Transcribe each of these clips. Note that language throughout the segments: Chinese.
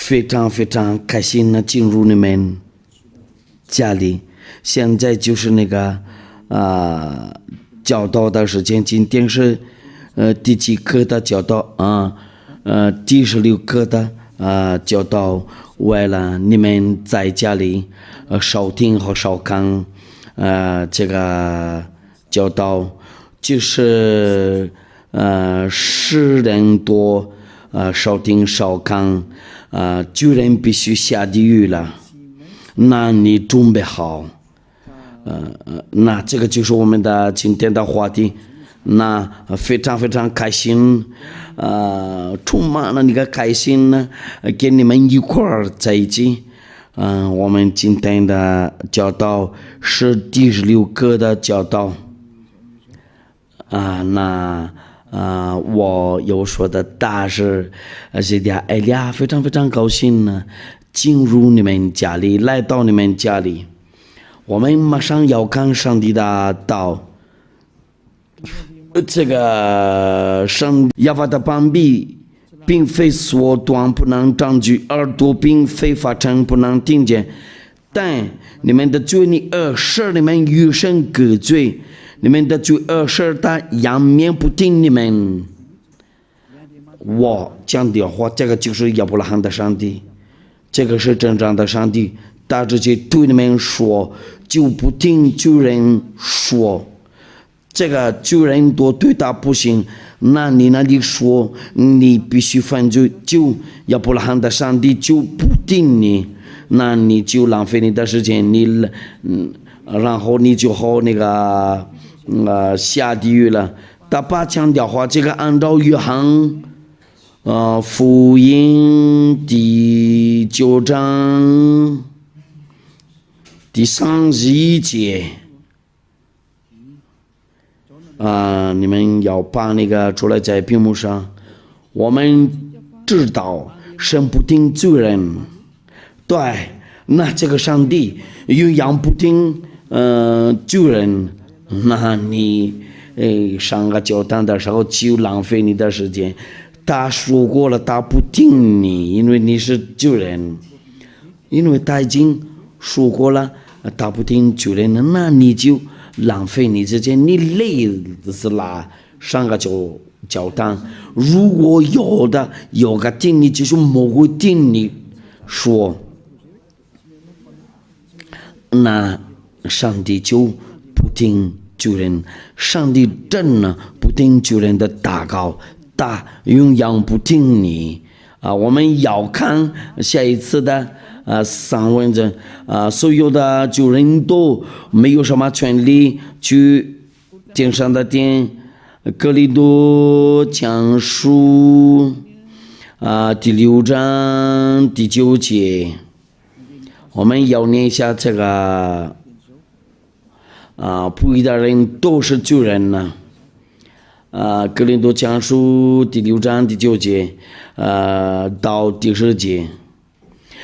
非常非常开心的进入你们家里。现在就是那个教导的时间，今天是第几课的教导啊？第16课的教导。为了你们在家里收听和收看这个教导，就是10人多收听收看9人必须下地狱了。那你准备好？那这个就是我们的今天的话题。那非常非常开心，充满了那个开心呢，跟你们一块儿在一起。我们今天的教导是第16课的教导。我有说的大是这点哎呀，非常非常高兴呢，进入你们家里，来到你们家里。我们马上要看上帝的道。这个上亚法的膀臂并非缩短不能长举，耳朵并非发沉不能听见，但你们的罪孽使你们与神隔绝，你们的罪使他仰面不听你们。我讲的话，这个就是亚伯拉罕的上帝，这个是真正的上帝，他直接对你们说，就不听旧人说。这个旧人都对他不行，那你那里说你必须犯罪，就亚伯拉罕的上帝就不听你，那你就浪费你的时间，然后你就好那个下地狱了。他把强调话，这个按照约翰福音第9章第31节。你们要把那个出来在屏幕上。我们知道神不听罪人，对，那这个上帝又样不听罪人，那你上个教堂的时候就浪费你的时间。他说过了，他不听你，因为你是罪人，因为他已经说过了，他不听罪人，那你就浪费你之间，你累死了。上个教堂，如果有个听你，就是某个听你说，那上帝就不听罪人。上帝真的不听罪人的祷告，他永远不听你。我们要看下一次的上文章。所有的罪人都没有什么权利去天上的殿。哥林多前书第6章第9节，我们要念一下这个不义的人都是罪人呢。哥林多前书第6章第9节到第10节，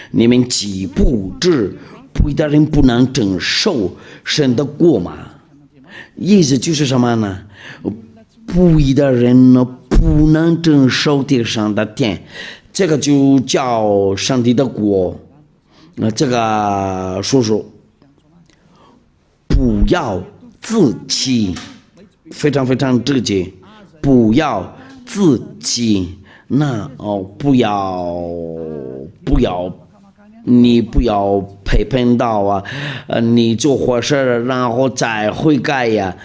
你们岂不知不义的人不能承受神的国吗？意思就是什么呢？不义的人呢，不能承受地上的天，这个就叫上帝的国。这个叔叔不要自欺，非常非常直接，不要自欺。那不要你不要陪伴到你做坏事然后再悔改呀。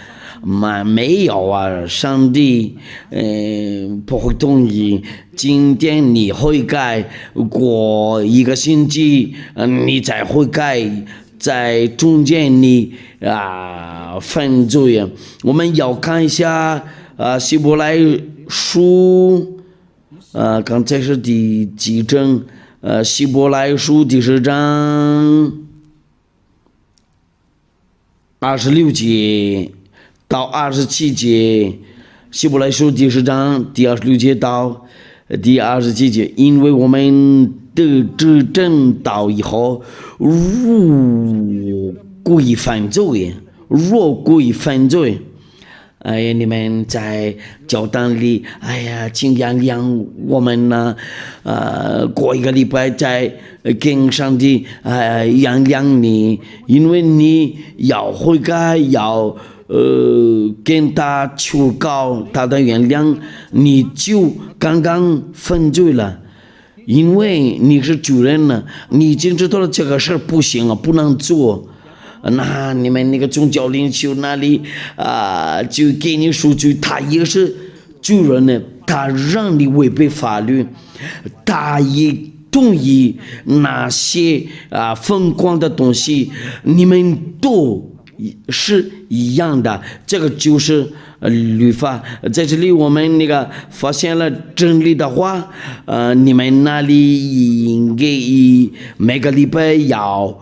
没有上帝不会同意。今天你悔改，过1个星期你再悔改，在中间你犯罪。我们要看一下希伯来书，刚才是第几章？希伯来书第10章26节到27节，希伯来书第10章第26节到第27节。因为我们得知真道以后，若故意犯罪，哎呀，你们在教堂里，哎呀，请原谅我们呢，过一个礼拜再跟上帝原谅你，因为你要悔改，要跟他求告他的原谅，你就刚刚犯罪了。因为你是主人呢，你已经知道了这个事儿不行啊，不能做。那你们那个宗教领袖那里就给你数据，他也是主人呢，他让你违背法律，他也同意那些疯狂的东西，你们都是一样的，这个就是律法。在这里我们那个发现了真理的话，你们那里应该每个礼拜要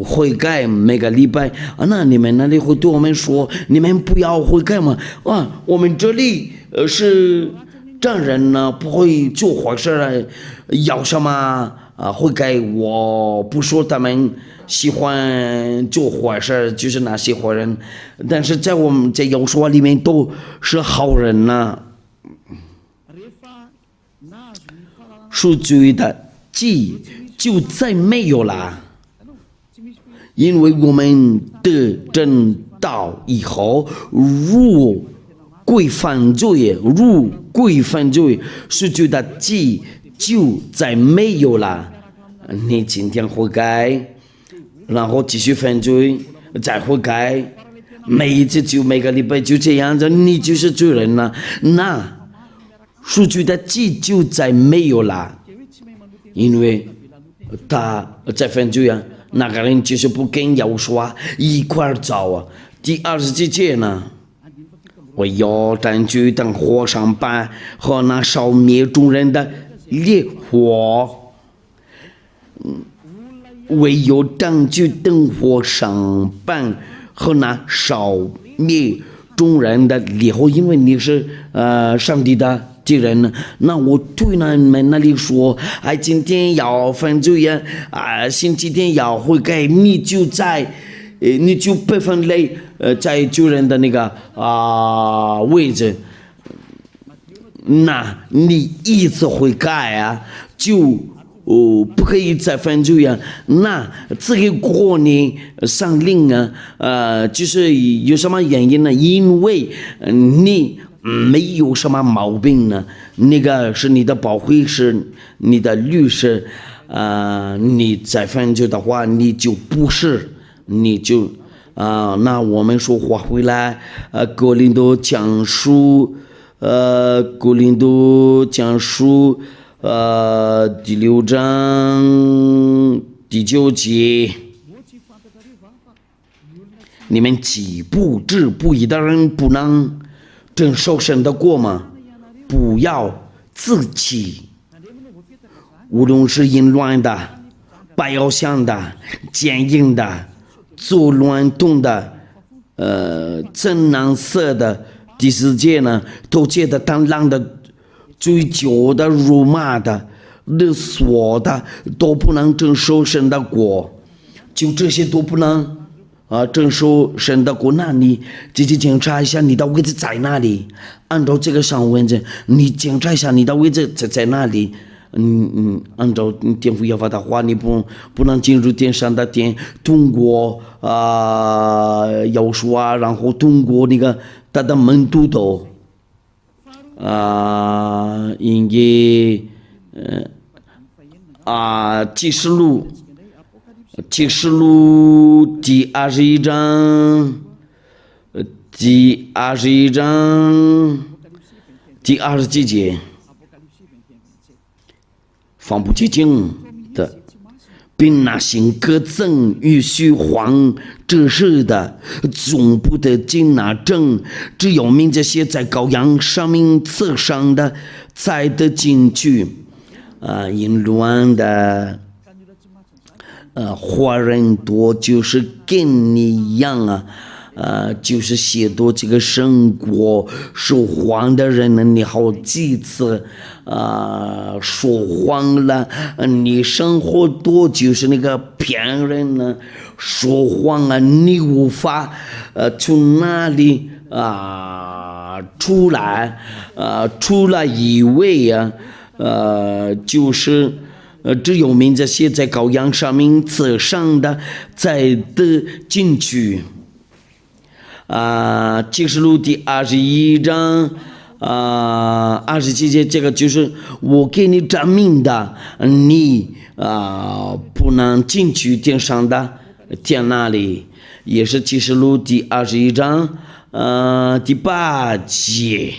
悔改，每个礼拜那你们那里会对我们说，你们不要悔改吗？我们这里是这人呢，不会做坏事了，要什么悔改？我不说他们喜欢做坏事，就是那些坏人，但是在我们在有说里面都是好人呐。赎罪的祭就再没有了，因为我们得真道以后，如归犯罪，赎罪的祭就再没有了。你今天悔改，然后继续犯罪，再悔改，每一次就每个礼拜就这样子，你就是罪人了。那赎罪的祭就再没有了，因为他在犯罪啊，那个人就是不跟耶稣啊一块儿走啊。第27节呢，我要占据等火上板和那烧灭众人的烈火，唯有占据等火上板和那烧灭众人的烈火，因为你是上帝的敌人呢。那我对你们那里说，今天要犯罪呀，星期天要悔改，你就被分类在救人的那个位置。那你一次悔改就不可以再犯罪啊。那这个过年上令就是有什么原因呢？因为你没有什么毛病呢，那个是你的保护是你的律师，你再犯罪的话，你就不是，你就那我们说话回来，哥林多讲书第6章第9节，你们岂不知不义的人不能承受神的国吗？不要自欺，无论是淫乱的、拜偶像的、奸淫的、作乱动的、真难色的，第4节呢，偷窃的、贪婪的、追求的、辱骂的、勒索的，都不能承受神的国。就这些都不能承受神的国。那你自己检查一下你的位置在哪里，按照这个上文字，你检查一下你的位置在哪里。按照天父要法的话，你不能进入天上的殿，通过要说然后通过那个他的门徒都应该启示录第21章第20几节，放不洁净的，并那行各憎与虚谎之事的，总不得进那正，只有名这些在羔羊生命册上的才得进去。淫乱的坏人多，就是跟你一样就是亵渎这个神国说谎的人呢，你好几次说谎了，你生活多就是那个骗人呢，说谎你无法从哪里出来一位就是只有名字写在羔羊上名册上的才得进去。启示录第21章27节，这个就是我给你证明的，你不能进去天上的天那里，也是启示录第21章第8节。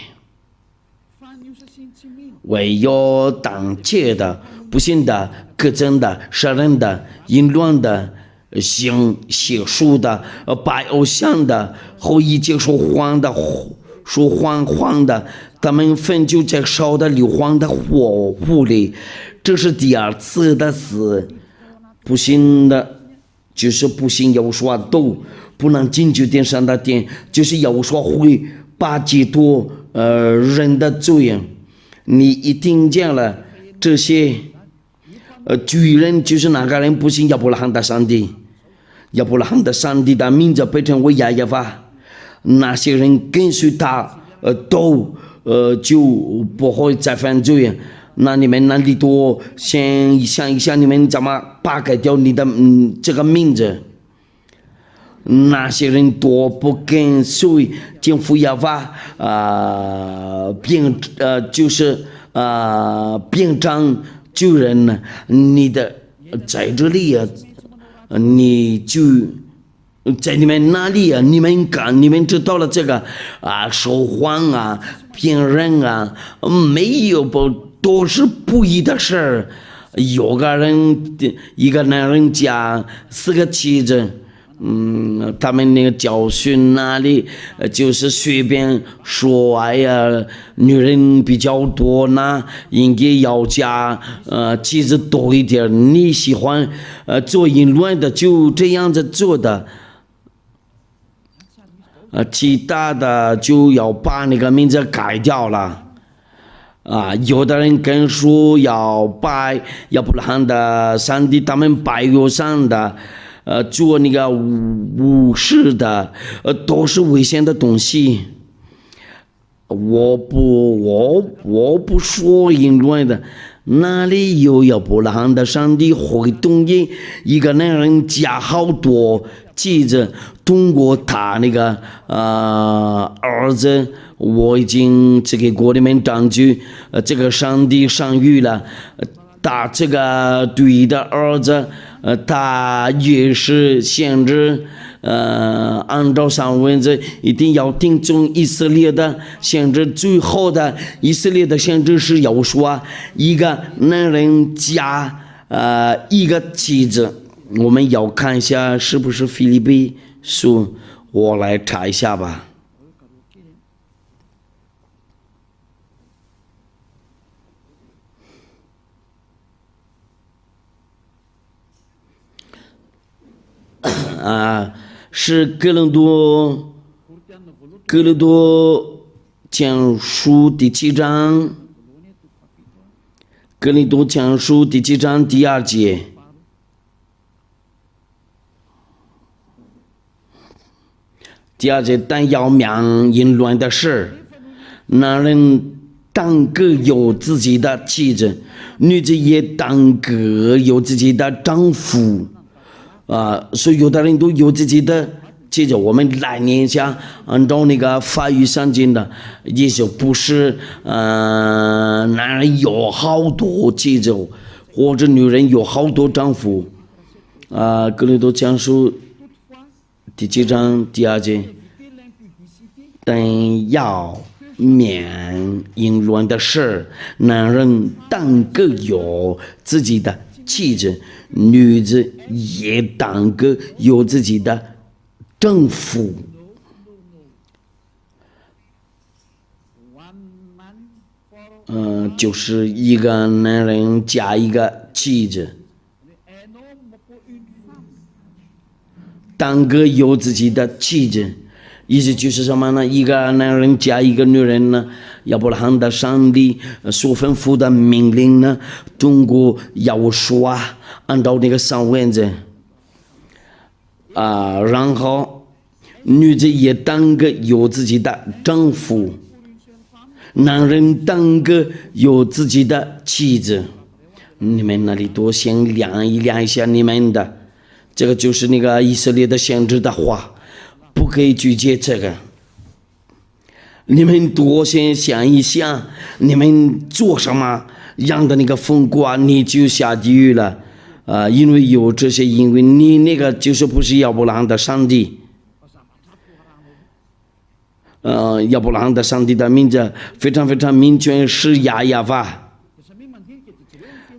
唯有当窃的、不信的、割赠的、杀人的、淫乱的、行邪术的、拜偶像的和一切说谎的，他们分就在烧的硫磺的火湖里。这是第二次的死。不信的，就是不信耶和华都不能进去天上的天，就是耶和华会把基督人的罪。你一听见了这些巨人，就是那个人不信亚伯拉罕的上帝，亚伯拉罕的上帝的名字被称为亚耶法，那些人跟随他都就不会再犯罪。那你们那里多先想一想，你们怎么扒开掉你的这个名字？那些人多不跟随政府要法就是变成救人呢？你的在这里你就在你们那里你们知道了这个说谎骗人没有都是不义的事儿。有个人一个男人家4个妻子。他们那个教训那里就是随便说，哎呀，女人比较多呢，应该要加妻子多一点。你喜欢做淫乱的，就这样子做的。其他的就要把那个名字改掉了。有的人跟说要拜亚伯拉罕的上帝，他们拜有上的。做那个武士的，都是危险的东西。我不说淫乱的，那里有亚伯拉罕的上帝会同意一个男人加好多妻子，通过他那个儿子，我已经只给国里面证据，这个上帝上谕了，他这个对的儿子。他也是限制，按照上文字一定要听从以色列的限制，最后的以色列的限制是要说一个男人加一个妻子。我们要看一下是不是腓立比书，我来查一下吧。是哥林多前书第7章，哥林多前书第7章第2节。第2节，但要明淫乱的事，男人当各有自己的妻子，女子也当各有自己的丈夫。所以有的人都有自己的妻子，我们来念一下，按照那个法语圣经的意思，不是男人有好多妻子，或者女人有好多丈夫。哥林多前书第7章第2节，但要免淫乱的事，男人当各有自己的妻子，女子也当个有自己的丈夫。就是一个男人加一个妻子，当个有自己的妻子。意思就是什么呢？一个男人加一个女人呢，亚伯拉罕的上帝所吩咐的命令呢，通过要说按照那个上文字然后女子也当个有自己的丈夫，男人当个有自己的妻子。你们那里多先量一下你们的，这个就是那个以色列的先知的话，不可以拒绝这个。你们多先想一想，你们做什么样的那个风刮，你就下地狱了。因为有这些，因为你那个就是不是亚伯拉罕的上帝。亚伯拉罕的上帝的名字非常非常明确，是亚法。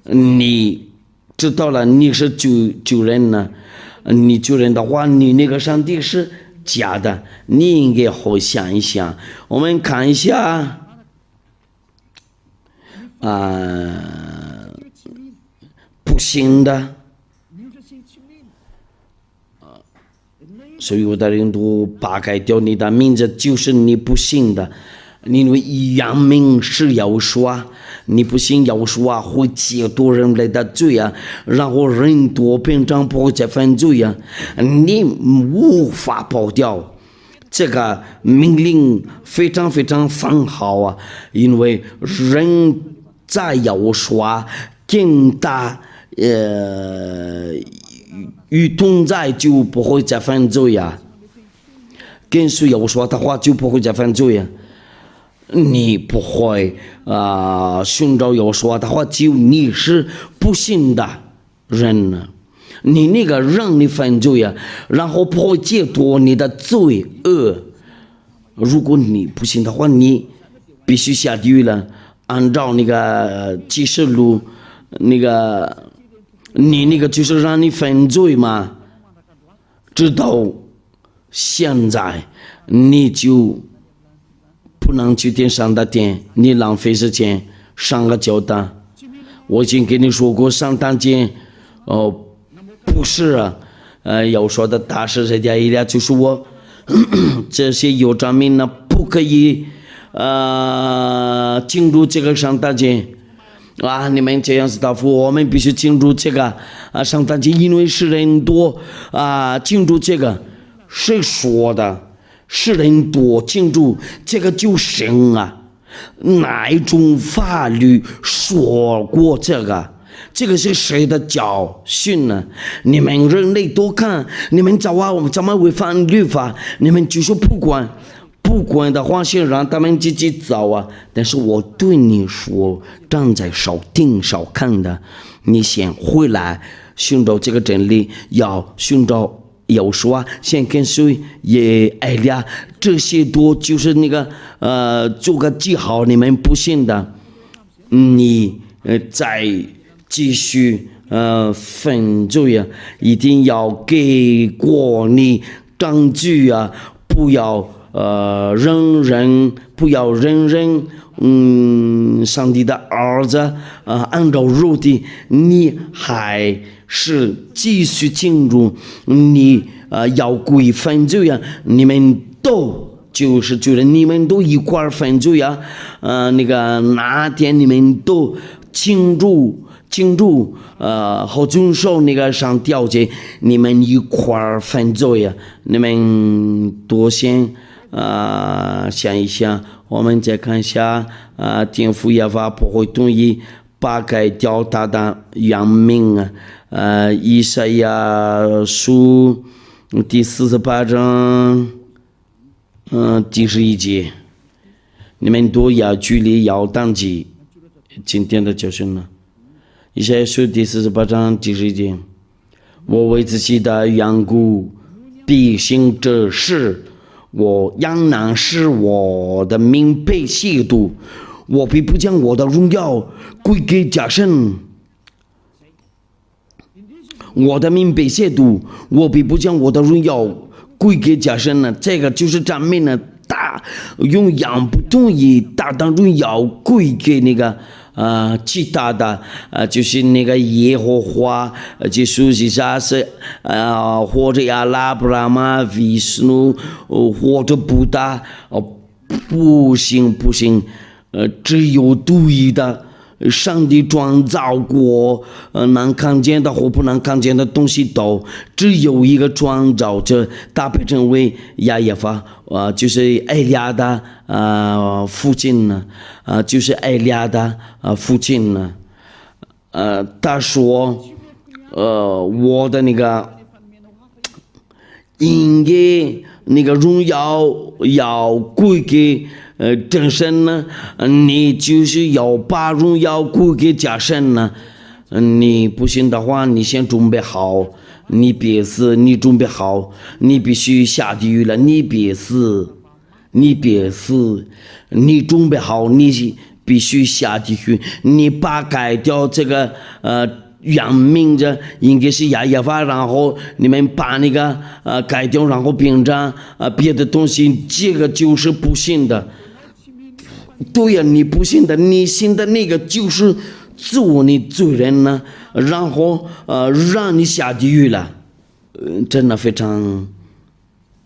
你知道了，你是主人呢？你主人的话，你那个上帝是假的，你应该好想一想。我们看一下不信的，所以有的人都扒开掉你的名字，就是你不信的。因为扬名是要说，你不信要说会接多人类的罪啊，然后人多变成不会再犯罪啊，你无法跑掉。这个命令非常非常很好啊，因为人在要说跟他与同在就不会再犯罪啊，跟谁要说的话就不会再犯罪啊。你不会寻找要说的话，就你是不信的人呢。你那个让你犯罪啊，然后不会解脱你的罪恶。如果你不信的话，你必须下地狱了。按照那个启示录，那个你那个就是让你犯罪嘛。直到现在，你就不能去点上的点，你浪费时间上个交单。我已经跟你说过，上单节不是要说的大事这点一点，就是我这些有证明呢，不可以进入这个上单节你们这样子答复，我们必须进入这个上单节，因为是人多进入这个，谁说的？是人多进入这个就行啊？哪一种法律说过这个？这个是谁的教训呢？你们人类多看，你们怎么违反律法？你们就是不管的话，先让他们自己走啊！但是我对你说，站在少听少看的，你先回来寻找这个真理，要寻找。有说先跟随也爱俩，这些多就是那个做个记号，你们不信的，你再继续犯罪啊，一定要给过你证据啊，不要人上帝的儿子按照肉体，你还是继续进入，你要归犯罪啊！你们都就是觉得你们都一块犯罪啊！那个哪天你们都进入好遵守那个上条件，你们一块犯罪啊！你们多先想一想，我们再看一下天父耶和华不会同意扒开掉他的扬名以赛亚书第48章第11节，你们都要距离要当机。今天的教训呢，以赛亚书第48章第11节，我为自己的缘故必行这事，我仍然使我的名被亵渎，我必不将我的荣耀归给假神。我的名被亵渎，我必不将我的荣耀归给假神呢。这个就是证明了用样不同意大当荣耀归给那个其他的就是那个耶和华，就属是啥是或者阿拉布拉玛、维斯努或者布达不行，只有独一的上帝创造过能看见的和不能看见的东西都只有一个创造者，搭配成为亚耶法，就是艾利亚的父亲呢，就是艾利亚的父亲呢，他说，我的那个应该那个荣耀要归给真神呢，你就是要把荣耀归给假神呢。你不信的话，你先准备好，你别死，你准备好，你必须下地狱了，你别死，你别死，你准备好，你必须下地狱，你把改掉这个原名字应该是亚耶法，然后你们把那个改掉，然后变成别的东西，这个就是不信的。对呀，你不信的，你信的那个就是做你罪人呢，然后让你下地狱了，真的非常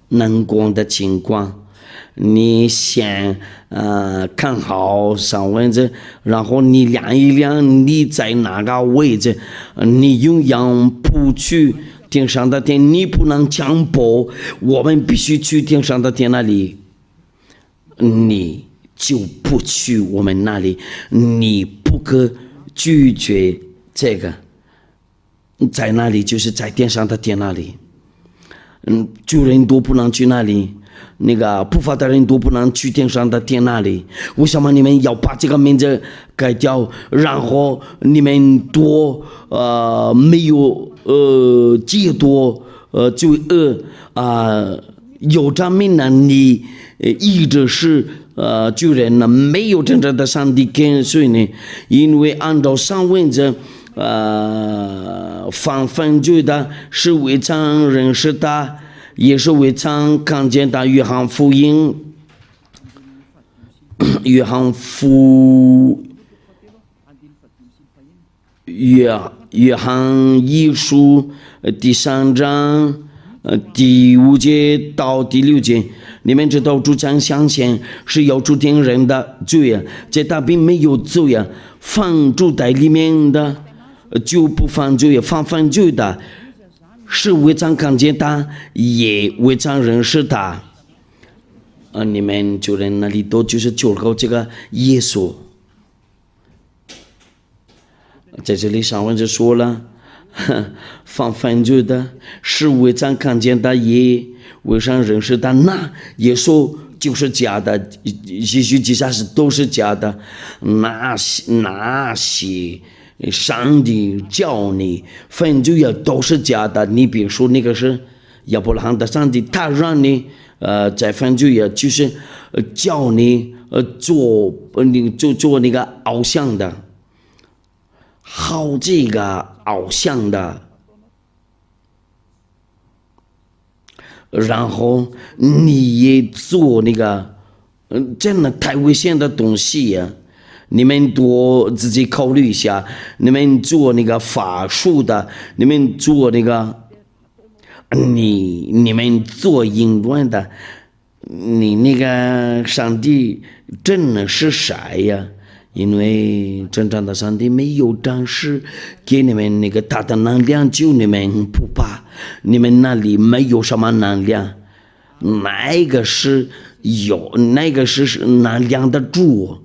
难过的情况。你先看好上位置，然后你量一量你在哪个位置，你永远不去天上的天，你不能强迫我们必须去天上的天那里，你就不去我们那里，你不可拒绝这个，在那里就是在天上的天那里，救人都不能去那里，那个不法的人都不能去天上的天那里。为什么你们要把这个名字改掉？然后你们多没有戒多罪恶有这名呢？你一直是罪人呢，没有真正的上帝跟随你，因为按照上文者犯犯罪的是未曾认识的，也是未曾看见的。约翰福音，约翰一书第3章第5节到第6节，你们知道主将相信是要主定人的罪啊，这他并没有罪啊，犯主在里面的就不犯罪，犯罪的是未曾看见他，也未曾认识他。你们就人那里都就是求告这个耶稣，在这里上文就说了。犯罪的是未曾看见的，也未曾认识的，那耶稣就是假的，也许其他是都是假的。那些上帝叫你犯罪也都是假的。你比如说那个是亚伯拉罕的上帝，他让你在犯罪也就是叫你做那个偶像的。好这个偶像的，然后你也做那个真的太危险的东西呀！你们多自己考虑一下，你们做那个法术的，你们做那个你们做淫乱的，你那个上帝真的是谁呀？因为真正的上帝没有展示给你们那个大的能量，就你们不怕，你们那里没有什么能量，那个是有，那个是能量的主，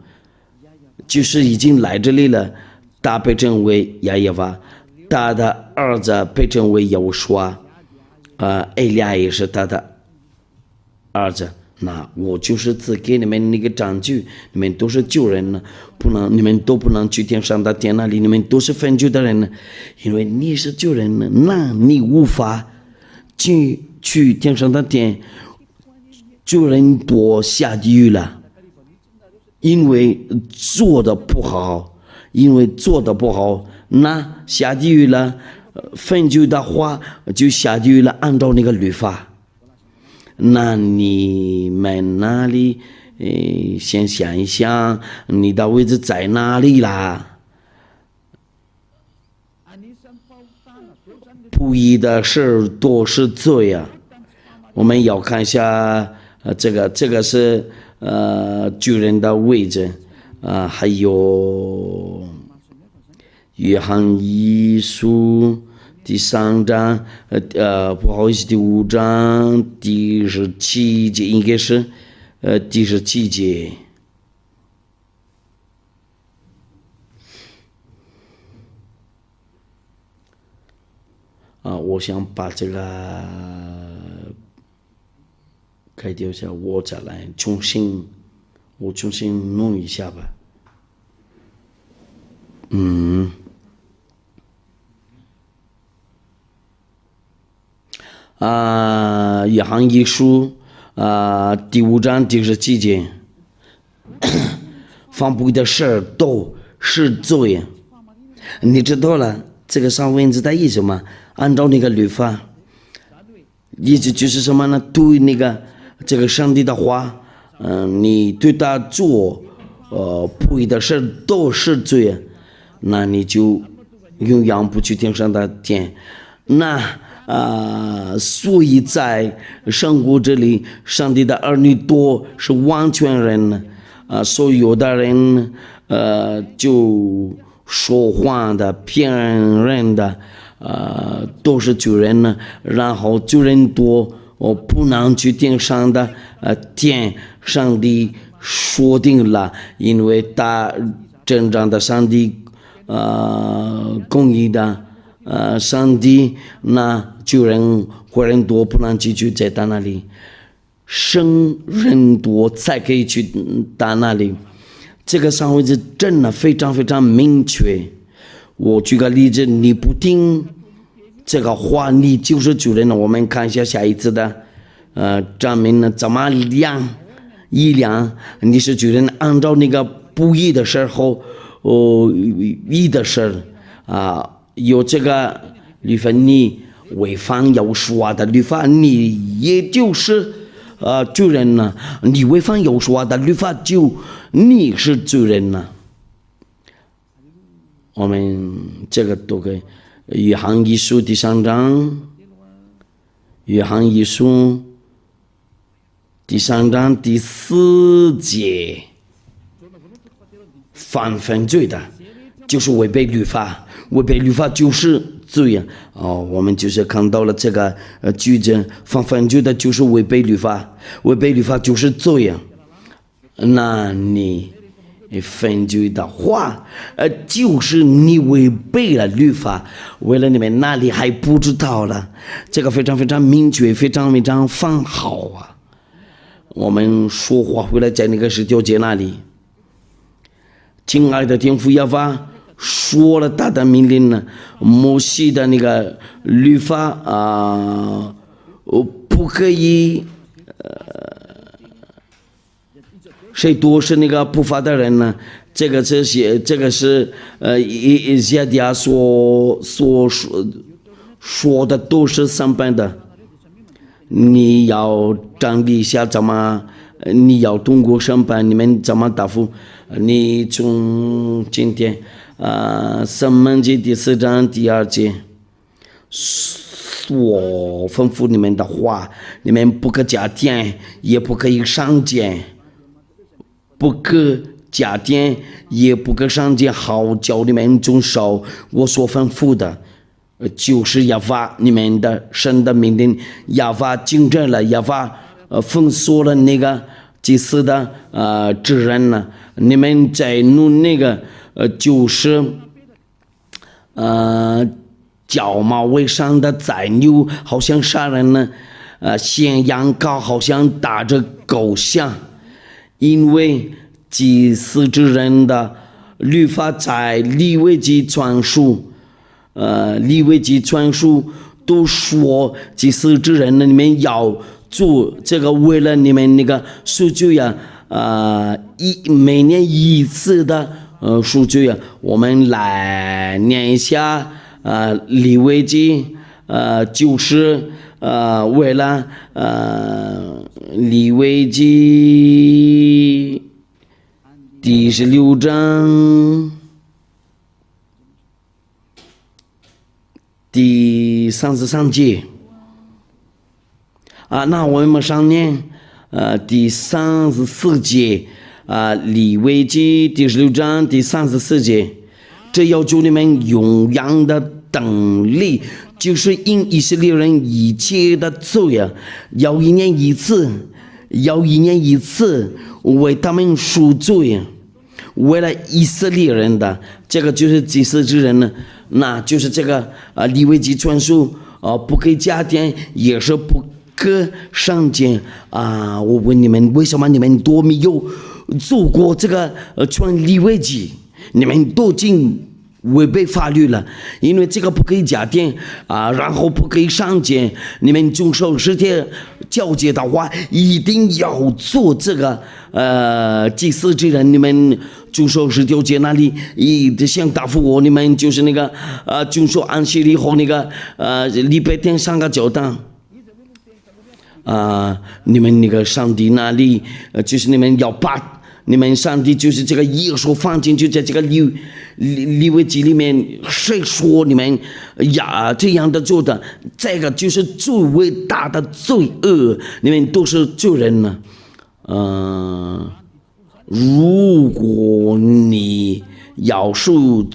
就是已经来这里了。他被称为亚耶法，他的儿子被称为耶和华，艾利亚也是他的儿子。那我就是只给你们那个证据，你们都是救人呢，你们都不能去天上的天那里，你们都是犯罪的人呢，因为你是救人呢，那你无法去天上的天，救人多下地狱了，因为做的不好，那下地狱了，犯罪的话就下地狱了，按照那个律法。那你们那里先想一想，你的位置在哪里啦？不义的事都是罪啊！我们要看一下这个是巨人的位置还有。约翰一书第3章，不好意思，第5章第17节，应该是第17节。我想把这个开掉一下，我再来重新弄一下吧。约翰一书第5章第17节，犯不义的事都是罪。你知道了这个上文字的意思吗？按照那个律法，意思就是什么呢？对那个这个上帝的话，你对他做不义的事都是罪，那你就永远不去天上的天。那所以在生活这里，上帝的儿女多是完全人呢，所以有的人就说谎的、骗人的，都是罪人呢。然后罪人多，不能去天上的天，上帝说定了，因为他真正的上帝，公义的上帝，那罪人坏人多，不能继续在他那里，生人多才可以去他那里。这个上文字真的非常非常明确。我举个例子，你不听这个话，你就是罪人了。我们看一下下一次的证明呢，怎么量你是罪人，按照那个不义的事后义的事有这个律法，你违反耶和华的律法，你也就是罪人呢。你违反耶和华的律法，就你是罪人呢。我们这个都给约翰一书第3章，约翰一书第3章第4节，犯罪的就是违背律法，违背律法就是罪我们就是看到了这个句子，犯罪的就是违背律法，违背律法就是罪那你犯罪的话，就是你违背了律法。为了你们那里还不知道了，这个非常非常明确，非常非常放好我们说话回来在那个10条节那里，亲爱的天父耶和华说了他的命令呢，摩西的那个律法不可以谁多是那个不法的人呢？这个是以赛亚所说的都是上班的。你要整理一下怎么，你要通过上班，你们怎么答复？你从今天申命记第4章第2节，我吩咐你们的话，你们不可加添，也不可以上减。不可加添，也不可上减，好叫你们遵守我所吩咐的，就是耶和华你们的神的命令。耶和华精正了，耶和华封锁了那个祭司的职任呢。你们在弄那个就是角毛为上的宰牛，好像杀人呢，献羊羔好像打着狗像。因为祭司之人的律法在利未记传述，利未记传述都说祭司之人呢，你们要做这个，为了你们那个赎罪每年1次的赎罪我们来念一下利未记，就是为了利未记第16章第33节那我们上念第34节利未记第16章第34节，这要求你们永远的等力，就是因以色列人一切的罪啊，要一年一次为他们赎罪啊。为了以色列人的，这个就是祭司之人呢，那就是这个利未记传书不可以加添，也是不可上减啊。我问你们，为什么你们都没有做过这个传利未记？你们都已经违背法律了，因为这个不可以加添然后不可以上减。你们遵守十诫交接的话，一定要做这个祭司之人。你们遵守十条诫那里，像答复我，你们就是那个遵守安息日和那个礼拜天上个教堂。你们那个上帝那里，就是你们要把你们上帝就是这个耶稣放进去，在这个利未记里面，谁说你们这样的做的？这个就是最伟大的罪恶，你们都是罪人呢。如果你要赎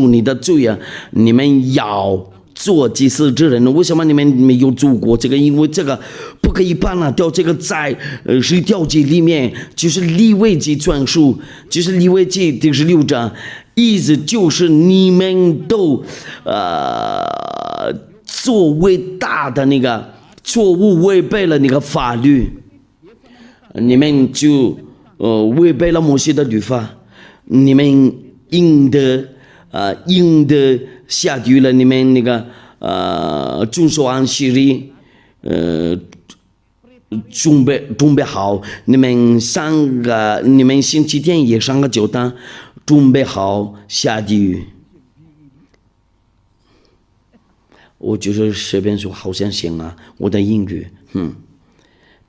你的罪啊，你们要做祭司之人，为什么你们没有做过这个？因为这个不可以办了掉，这个在十条诫里面，就是利未记传书，就是利未记第16章，意思就是你们都做伟大的那个错误，违背了那个法律，你们就违背了摩西的律法，你们应得下地狱了。你们那个遵守安息日，准备好，你们星期天也上个教堂，准备好下地狱。我就是随便说，好像行啊，我的英语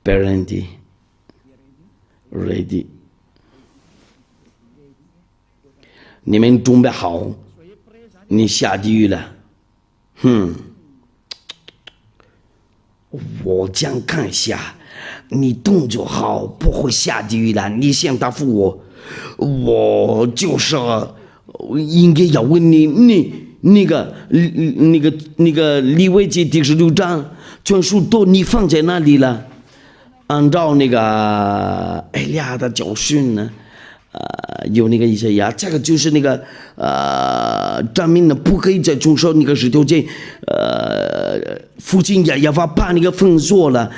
，be ready，你们准备好，你下地狱了，我将看一下，你动作好，不会下地狱了。你想答复我，我就是应该要问你那个利未记第16章全书都你放在哪里了？按照那个埃利亚的教训呢，有那个以赛亚，这个就是那个证明呢，不可以再遵守那个十条诫。父亲也把那个封锁了，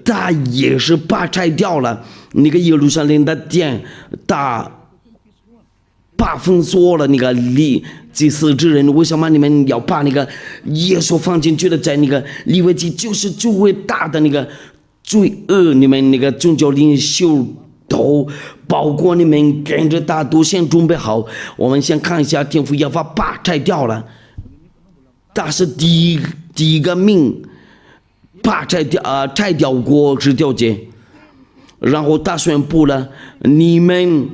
他也是把拆掉了那个耶路撒冷的殿，他把封锁了那个祭司之人。为什么你们要把那个耶稣放进去的？在那个利未记就是最伟大的那个罪恶，你们那个宗教领袖都包括你们跟着他都先准备好。我们先看一下天父耶和华把拆掉了，他是第一个命把拆掉过十条诫，然后他宣布了你们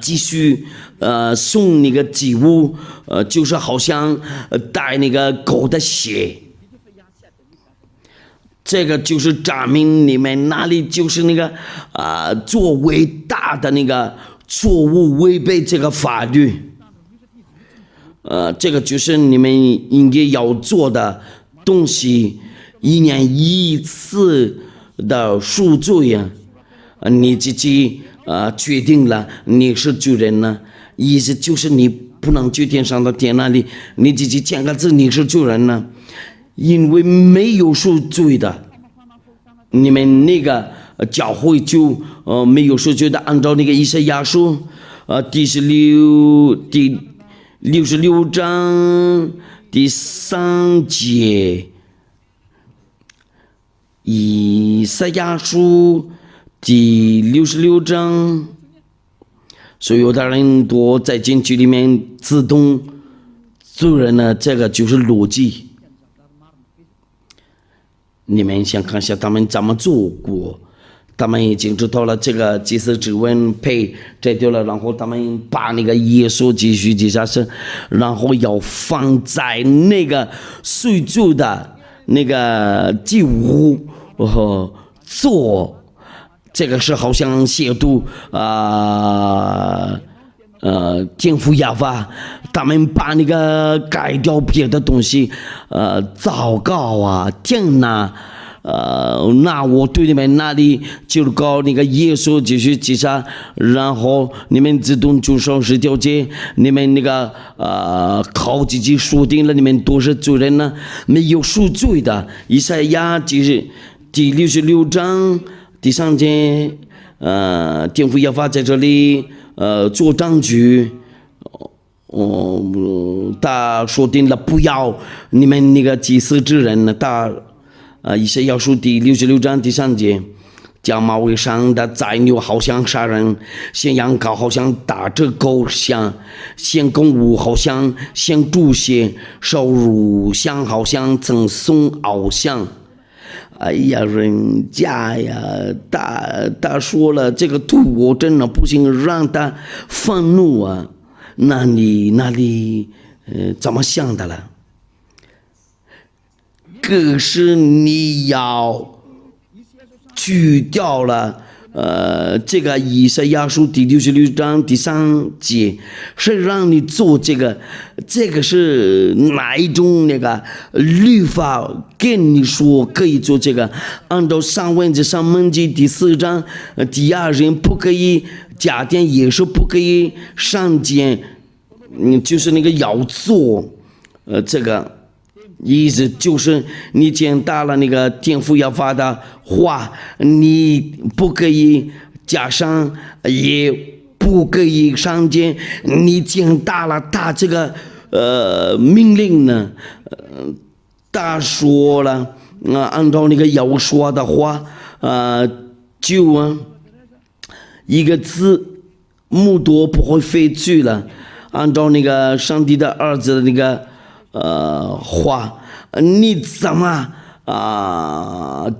继续送那个祭物，就是好像带那个狗的血。这个就是证明你们那里就是那个做伟大的那个错误，违背这个法律。这个就是你们应该要做的东西，一年一次的赎罪啊！你自己决定了你是罪人呢，意思就是你不能去天上的天那里，你自己签个字你是罪人呢。因为没有赎罪的，你们那个教会就没有赎罪的。按照那个以赛亚书第66章第3节，以赛亚书第66章，所有的人都在进去里面自动罪人呢，这个就是逻辑。你们想看一下他们怎么做过？他们已经知道了这个祭司之文被摘掉了，然后他们把那个耶稣继续记下去，然后要放在那个水柱的那个祭物做，这个是好像亵渎天父亚法，他们把那个改掉别的东西，祷告啊，听呐。那我对你们那里就告那个耶稣继续记下，然后你们自动遵守十条诫，你们那个靠自己说定了，你们都是罪人呢，没有赎罪的。以赛亚第66章第3节，天父亚法在这里做证据。他说定了不要你们那个祭司之人呢，以赛亚书第66章第3节，将马尾上的宰牛好像杀人，献羊羔好像打着狗像，献公物好像献猪血，烧乳香好像赠送偶像。哎呀，人家呀，他说了这个图我真的不行，让他愤怒啊！那你怎么想的了？可是你要去掉了这个以赛亚书第66章第3节，是让你做这个是哪一种那个律法跟你说可以做这个？按照上文记第4章第2人不可以加点，也是不可以上减，就是那个要做这个。意思就是你见到了那个天父要发的话，你不可以加上，也不可以上减。你见到了他这个命令呢，他说了按照那个要说的话，就一个字木多不会废去了。按照那个上帝的儿子的那个话，你怎么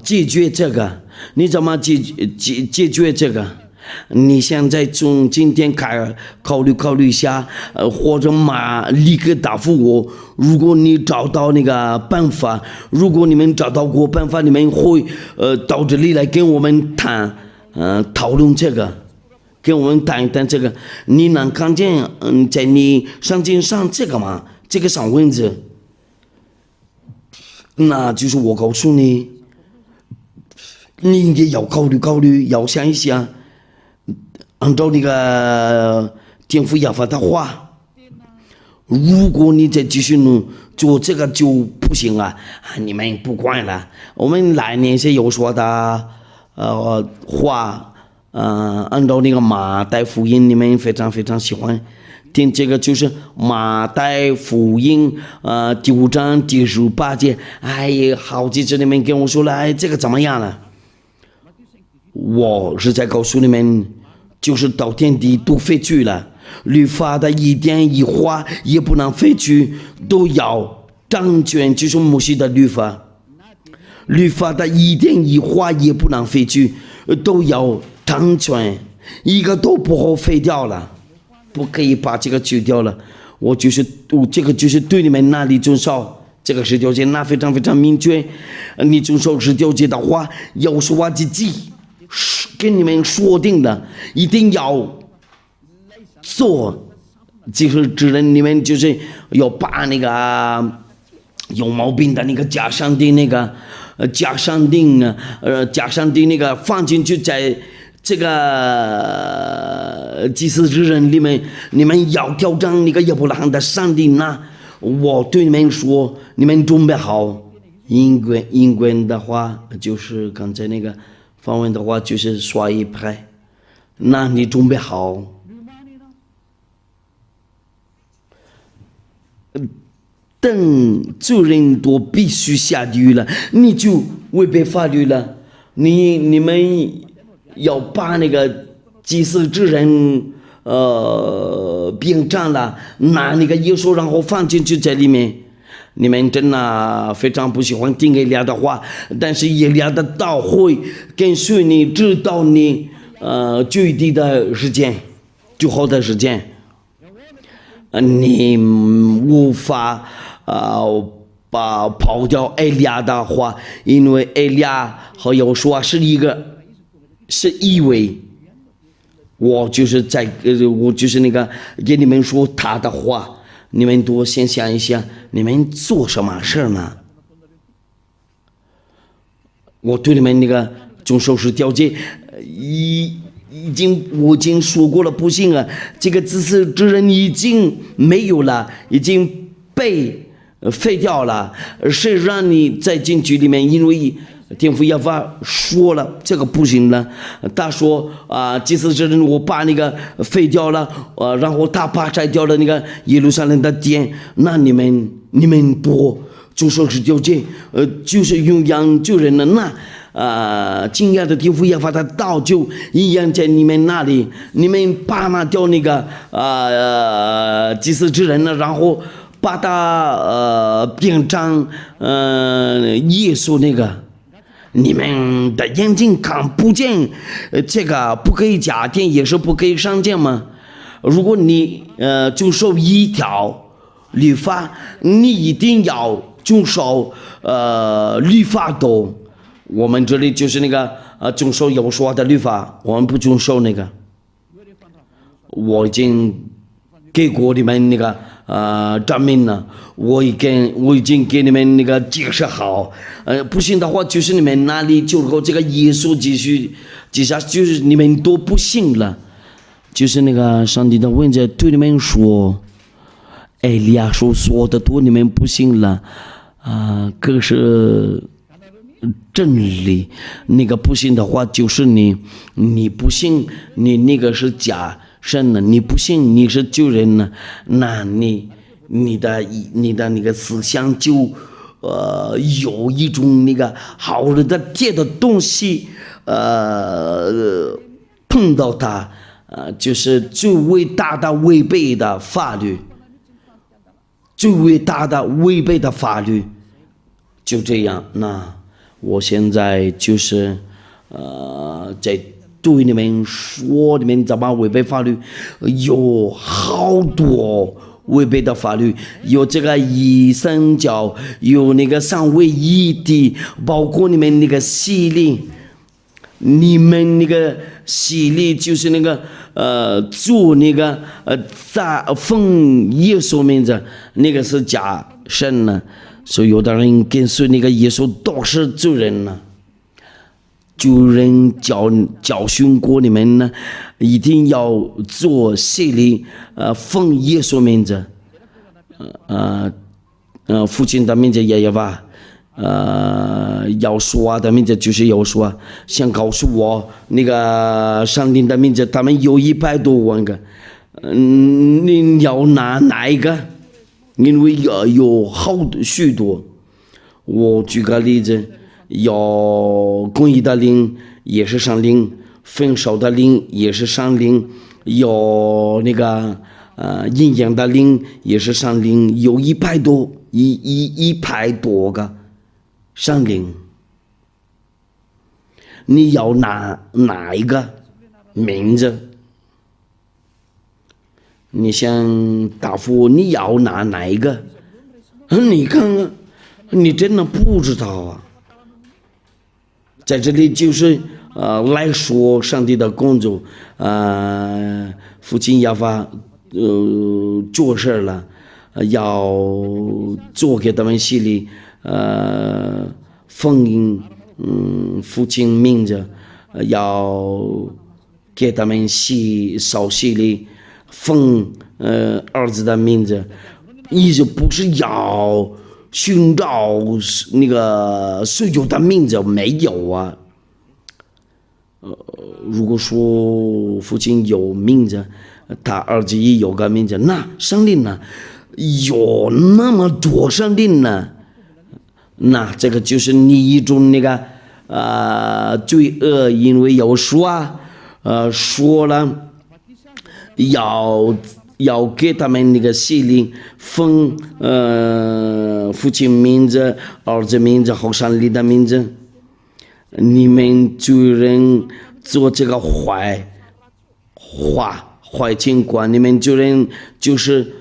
解决这个？你怎么解决这个？你现在从今天考虑一下，或者立刻答复我。如果你找到那个办法，如果你们找到过办法，你们会到这里来跟我们讨论这个。跟我们谈一谈这个，你能看见在你上经上这个吗？这个上文字，那就是我告诉你，你也要考虑，要想一想，按照那个天父亚法的话，如果你再继续做这个就不行啊！你们不管了，我们来年些有说的话。按照那个马太福音，你们非常非常喜欢听这个，就是马太福音第5章第18节。哎呀，好几次你们跟我说了，哎，这个怎么样了？我是在告诉你们，就是到天地都废去了，律法的一点一划也不能废去，都要掌权，就是摩西的律法。律法的一点一划也不能废去，都要掌权，一个都不好废掉了，不可以把这个去掉了。我这个就是对你们那里遵守这个十条诫，那非常非常明确。你遵守十条诫的话，要是我自己跟你们说定的，一定要做，就是指认你们就是要把那个有毛病的那个假上帝那个假上帝那个放进去在这个祭司之人里面，你们要挑战那个亚伯拉罕的上帝呢？我对你们说，你们准备好。英文的话就是刚才那个方文的话就是刷一排，那你准备好。等罪人都必须下地狱了，你就违背法律了。你们要把那个祭司之人变账了，拿那个耶稣然后放进去在里面。你们真的非常不喜欢听耶利亚的话，但是耶利亚的道会跟随你直到你最低的时间，最后的时间，你无法跑掉耶利亚的话，因为耶利亚和耶稣是一位，我就是我就是那个给你们说他的话，你们多先想一想，你们做什么事呢？我对你们那个遵守是条件，我已经说过了，不行啊，这个自私之人已经没有了，已经被废掉了。谁让你在禁区里面？因为天父耶和华说了，这个不行了。他说祭司之人，我把那个废掉了，然后他把拆掉了那个耶路撒冷的殿，那你们多就说是条件，就是用羊救人了，那敬仰的天父耶和华他道就一样在你们那里，你们把那掉那个祭司之人了，然后把他变成耶稣那个。你们的眼睛看不见，这个不可以加添，也是不可以上见吗？如果你遵守一条律法，你一定要遵守律法多。我们这里就是那个遵守耶和华的律法，我们不遵守那个。我已经给过你们那个证明了，我已经给你们那个解释好，不行的话，就是你们那里就和这个耶稣继续接下，就是你们都不信了，就是那个上帝的文字对你们说，哎，利亚说的多，你们不信了，可是真理，那个不信的话，就是你不信，你那个是假神呢，你不信你是救人呢，那你的那个思想就有一种那个好人的这的东西碰到它就是最伟大的违背的法律，最伟大的违背的法律，就这样。那我现在就是在对你们说，你们怎么违背法律？有好多违背的法律，有这个一神教，有那个三位一体，包括你们那个洗礼，你们那个洗礼就是那个做那个奉耶稣名字，那个是假神呢，所以有的人跟随那个耶稣都是罪人呢。主人教训过你们呢，一定要做洗礼，奉耶稣名字，父亲的名字也有吧，要说的名字就是要说，想告诉我那个上帝的名字，他们有100多万个，你要哪一个？因为有许多，我举个例子。有公义的灵也是上灵，分手的灵也是上灵，有那个阴阳的灵也是上灵，有100多个上灵。你要哪一个名字？你想答复我，你要哪一个？你看看，你真的不知道啊。在这里就是来说上帝的工作，父亲耶和华做事了，要做给他们洗礼，奉父亲名字，要给他们烧洗礼，奉儿子的名字，意思不是要寻找那个睡觉的名字，没有啊。如果说父亲有名字，他儿子也有个名字，那上帝呢？有那么多上帝呢？那这个就是你一种那个罪恶，因为有说了要给他们那个洗礼，奉父亲名字、儿子名字和上帝的名字。你们罪人做这个坏情况，你们罪人就是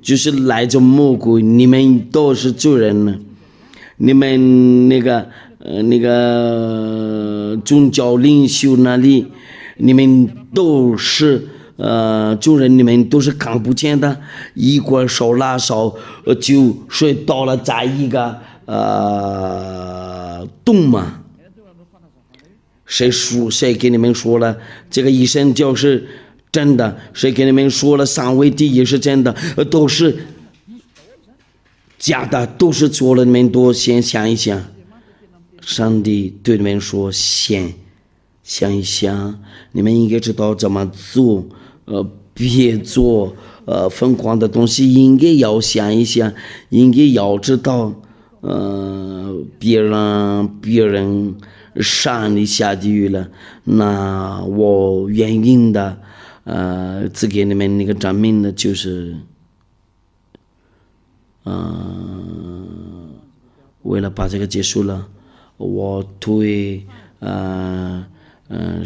就是来自魔鬼，你们都是罪人呢。你们那个宗教领袖那里你们都是众人，你们都是看不见的，一锅烧腊烧，就睡到了在一个洞嘛。谁给你们说了这个一神教是真的？谁给你们说了三位一体是真的？都是假的，都是做了。你们多先想一想，上帝对你们说，先想一想，你们应该知道怎么做，别做疯狂的东西，应该要想一想，应该要知道，别人上你下地狱了，那我原因的，只给你们那个证明的就是，为了把这个结束了，我对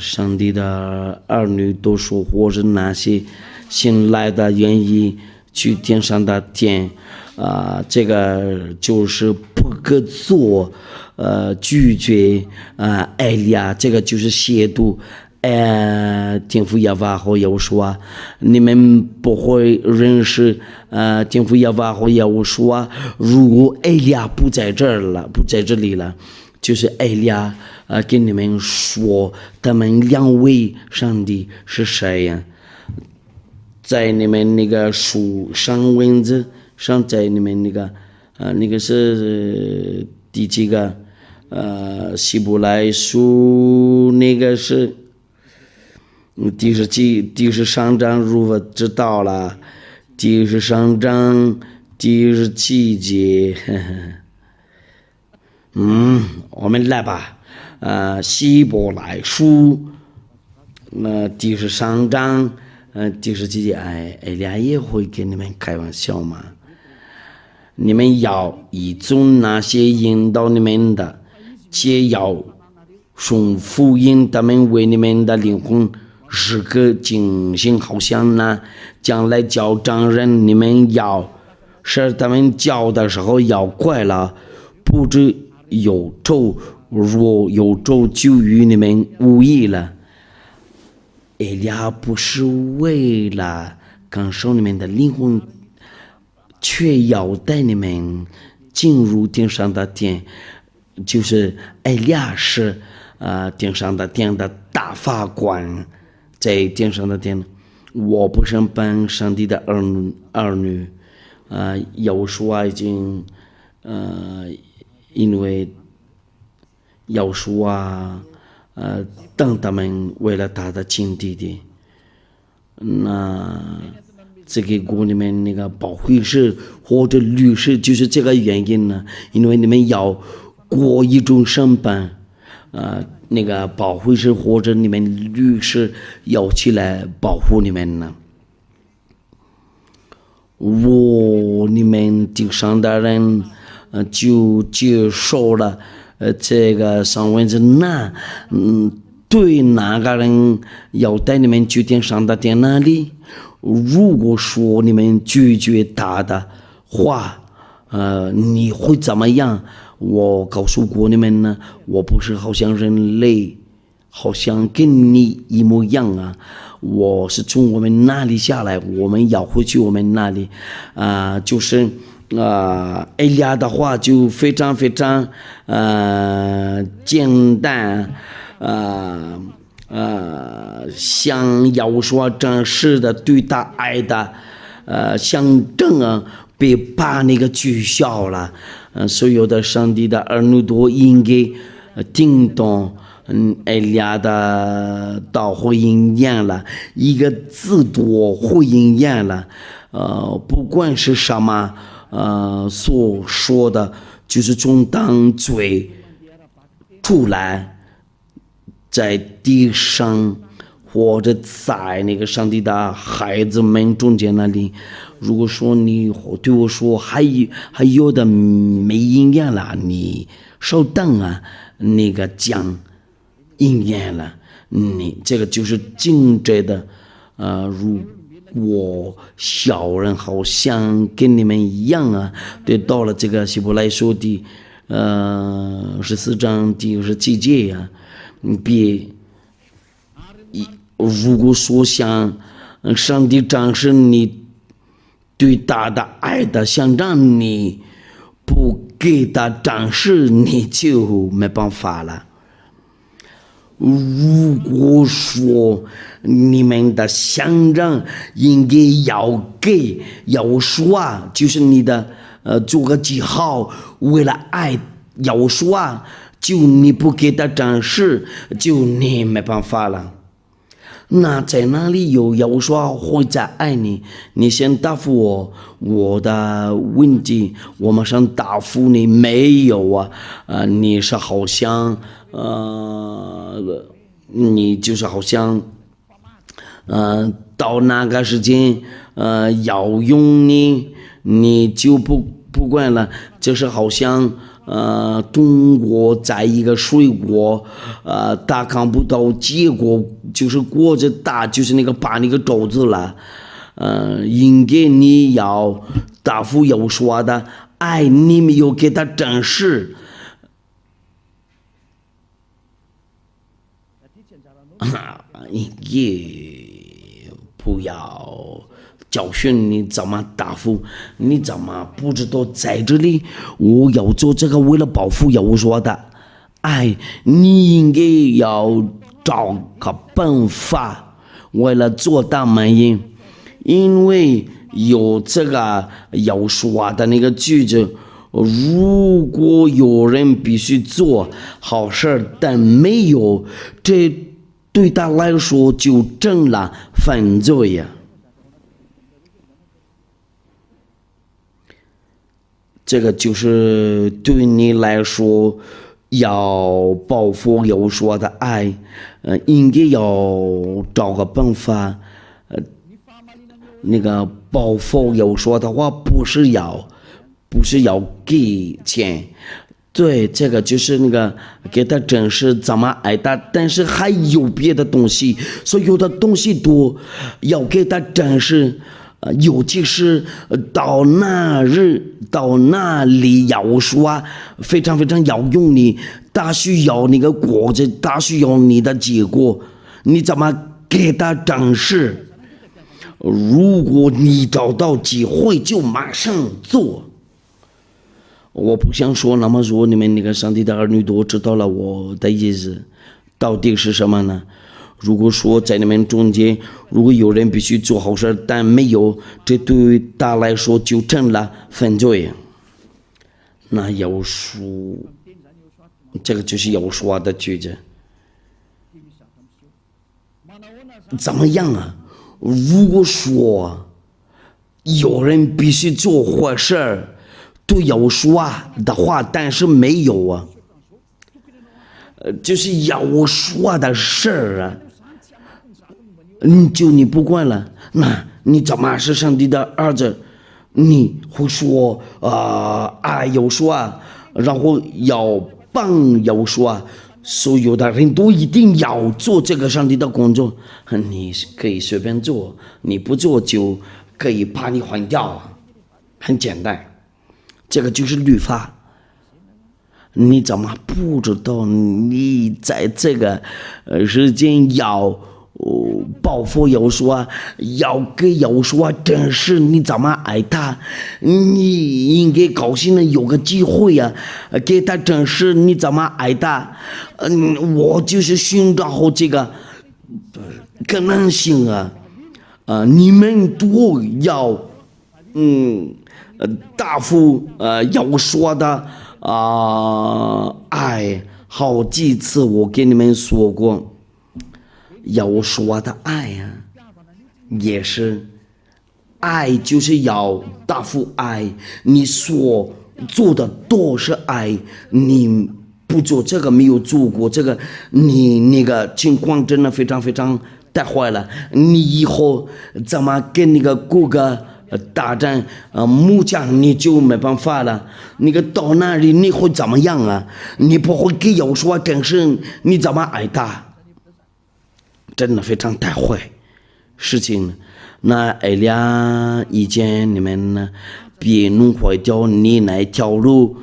上帝的儿女都说，或者那些新来的愿意去天上的天，这个就是不可做，拒绝爱呀，这个就是亵渎。天父耶和华和耶和华，你们不会认识天父耶和华和耶和华。如果艾利亚不在这里了，就是艾利亚跟你们说，他们两位上帝是谁呀？在你们那个书上文字上，在你们那个是第几个？希伯来书那个是第13章，如果知道了，第13章第17节，我们来吧，希伯来书，第13章，第17节，艾利亚也会跟你们开玩笑嘛？你们要依从那些引导你们的，且要送福音，他们为你们的灵魂时刻警醒，好像呢，将来叫丈人，你们要使他们叫的时候要快了，不知有咒，若有咒就与你们无益了。艾利亚不是为了感受你们的灵魂，却要带你们进入天上的殿，就是艾利亚是天上的殿的大法官，在天上的殿，我不是本上帝的儿女，有说已经因为有说等他们为了他的亲弟弟，那这个国里面那个保惠师或者律师，就是这个原因呢，因为你们要过一种审判，那个保惠师或者你们律师要起来保护你们呢。你们地上的人就接受了这个上文字，那对哪个人要带你们去天上的殿那里？如果说你们拒绝他的话，你会怎么样？我告诉过你们呢，我不是好像人类，好像跟你一模一样啊。我是从我们那里下来，我们要回去我们那里，就是艾利亚的话就非常非常简单，像要说真实的对他爱的象征被把那个取消了，所有的上帝的儿女都应该听懂艾利亚的道会应验了，一个字多会应验了，不管是什么所说的，就是从当嘴出来，在地上或者在那个上帝的孩子们中间那里，如果说你对我说还有的没应验了，你稍等那个讲应验了，你这个就是真正的如果小人好像跟你们一样对，到了这个希伯来书的14章第17节别如果说想上帝展示你对他的爱的，想让你不给他展示，你就没办法了。如果说你们的想让应该要说，就是你的做个记号，为了爱要说，就你不给他展示，就你没办法了。那在哪里有要说会在爱你？你先答复我的问题，我马上答复你没有啊？你是好像你就是好像到那个时间要用你就不管了，就是好像中国在一个水果他看不到结果，就是果子大，就是那个把那个肘子了。应该你要答复要说的爱，你没有给他展示。也不要教训你怎么答复，你怎么不知道在这里我要做这个为了保护要说的爱，你应该要找个办法为了做大门音，因为有这个要说的那个句子，如果有人必须做好事但没有，这对他来说就成了犯罪呀。这个就是对你来说要报复要说的爱，应该要找个办法。那个报复要说的话不是要给钱。对，这个就是那个给他展示怎么爱他，但是还有别的东西，所有的东西都要给他展示，尤其是到那里要说非常非常要用你，他需要那个果子，他需要你的结果，你怎么给他展示？如果你找到机会就马上做。我不想说那么说，你们那个上帝的儿女都知道了我的意思到底是什么呢？如果说在你们中间，如果有人必须做好事但没有，这对他来说就成了犯罪。那要说这个就是要说的句子，怎么样啊？如果说有人必须做坏事都要说的话，但是没有啊，就是要说的事儿啊，你不管了，那你怎么是上帝的儿子？你会说爱要说，然后要帮要说，所有的人都一定要做这个上帝的工作，你可以随便做，你不做就可以把你换掉，很简单。这个就是律法，你怎么不知道？你在这个时间要报复要说，要给要说，真是你怎么爱他？你应该高兴的有个机会呀，给他真是你怎么爱他？我就是寻找好这个可能性啊，你们都要答复要说的爱，好几次我跟你们说过，要说的爱呀，也是爱，就是要答复爱，你所做的都是爱，你不做这个没有做过这个，你那个情况真的非常非常太坏了，你以后怎么跟那个哥哥大战木匠你就没办法了，那个到那里你会怎么样啊？你不会给要说真是你怎么爱他？真的非常太坏事情。那爱俩以前你们呢别弄坏掉你那条路，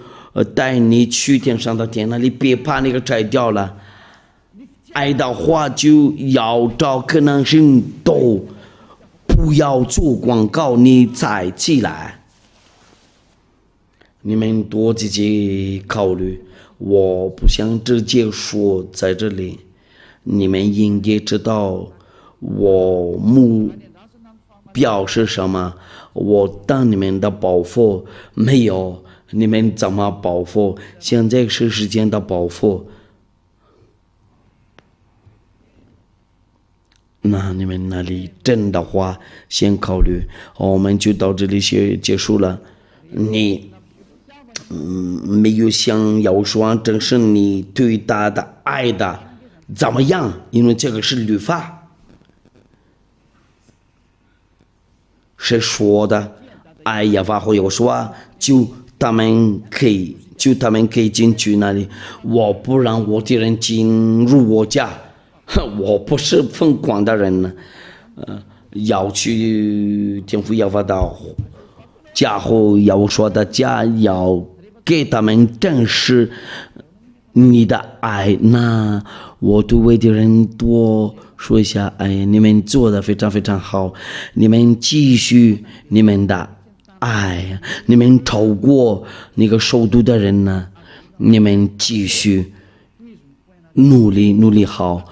带你去天上的天那里，别把那个摘掉了。爱的话，就要找可能性多，不要做广告，你再起来。你们多自己考虑，我不想直接说在这里，你们应该知道我目标是什么。我当你们的保护没有，你们怎么保护？现在是时间的保护。那你们那里真的话，先考虑。我们就到这里结束了。你没有想要说这是你对他的爱的怎么样？因为这个是律法，谁说的？哎呀，法会有说，就他们可以进去那里，我不让我的人进入我家。我不是疯狂的人呢，要去天父要发到家后要说的家，要给他们证实你的爱。那我对我的人多说一下，哎，你们做的非常非常好，你们继续你们的爱，你们超过那个首都的人呢，你们继续努力好。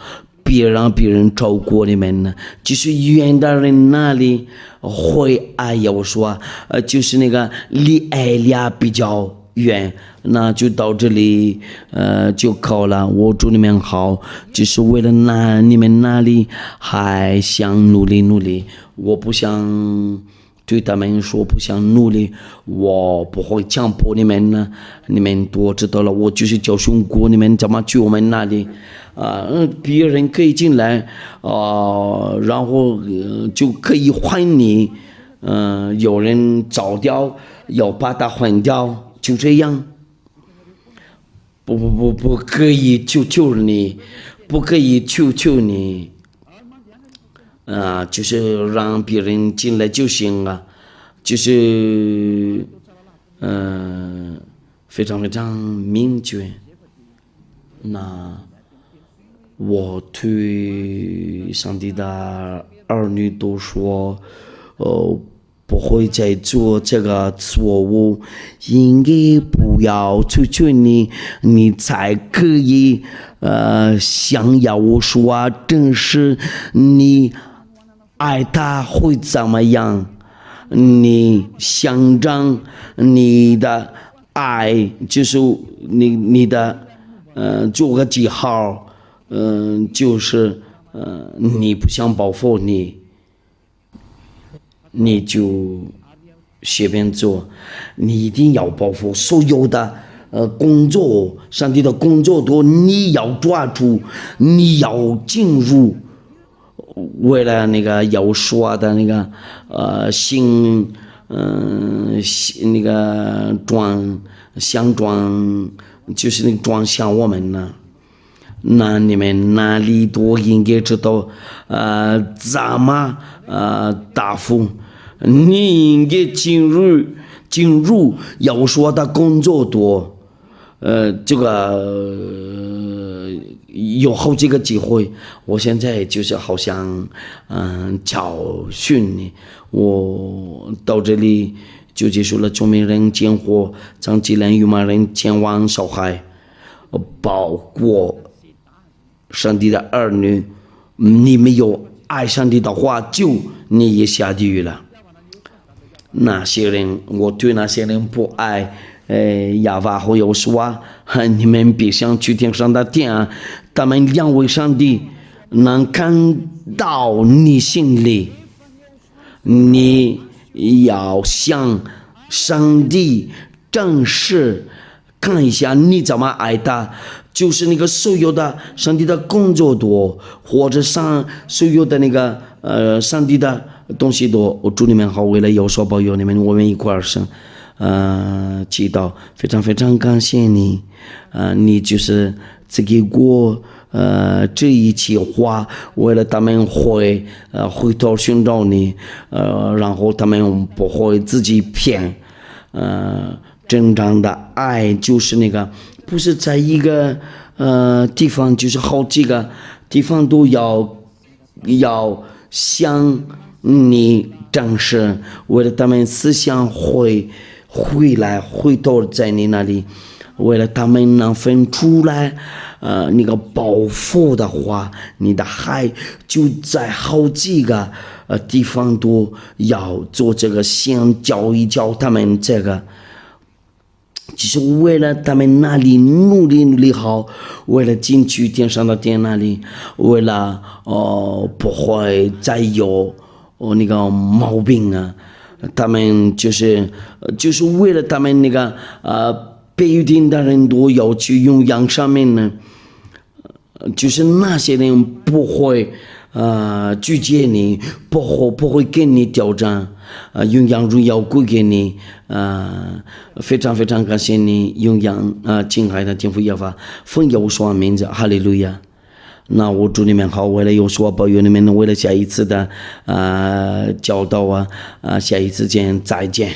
别让别人超过你们呢，就是远的人那里会爱呀。我说，就是那个离爱俩比较远，那就到这里，就好了。我祝你们好，就是为了你们那里还想努力，我不想对他们说不想努力，我不会强迫你们呢。你们多知道了，我就是教训过你们怎么去我们那里。别人可以进来，然后就可以换你，有人找掉，要把它换掉，就这样。不可以求你，不可以求你，就是让别人进来就行了，就是非常非常明确。那我对上帝的儿女都说，不会再做这个错误，应该不要求求你才可以想要我说正是你爱他会怎么样，你想让你的爱就是你的做个记号。就是你不想保护你就随便做，你一定要保护所有的工作，上帝的工作多，你要抓住，你要进入，为了那个要说的那个那个想装，就是那个装像我们呢。那你们哪里都应该知道，怎么答复？你应该进入要说的工作多，这个有好几个机会。我现在就是好像教训你，我到这里就结束了。聪明人见火，长技能愚昧人前往小海，包括上帝的儿女，你没有爱上帝的话，就你也下地狱了。那些人，我对那些人不爱，亚法和有说，你们别想去天上的殿，他们两位上帝能看到你心里，你要向上帝正式看一下你怎么爱他。就是那个所有的上帝的工作多，或者所有的那个上帝的东西多。我祝你们好，为了有所保佑你们，我们一块儿上祈祷，非常非常感谢你，你就是只给我这一句话，为了他们会回头寻找你，然后他们不会自己骗，真正的爱就是那个。不是在一个地方，就是好几个地方都要向你展示，为了他们思想回头在你那里，为了他们能分出来，那个报复的话，你的海就在好几个地方都要做这个，先教一教他们这个。就是为了他们那里努力好，为了进去天上的殿那里，为了不会再有那个毛病啊，他们就是为了他们那个被预定的人都要去用羊上面呢，就是那些人不会拒绝你，不会跟你挑战，用羊荣耀归给你，非常非常感谢你用羊亲爱的天父耶和华，奉耶和华名字，哈利路亚。那我祝你们好，为了耶和华保佑你们，为了下一次的教导下一次见，再见。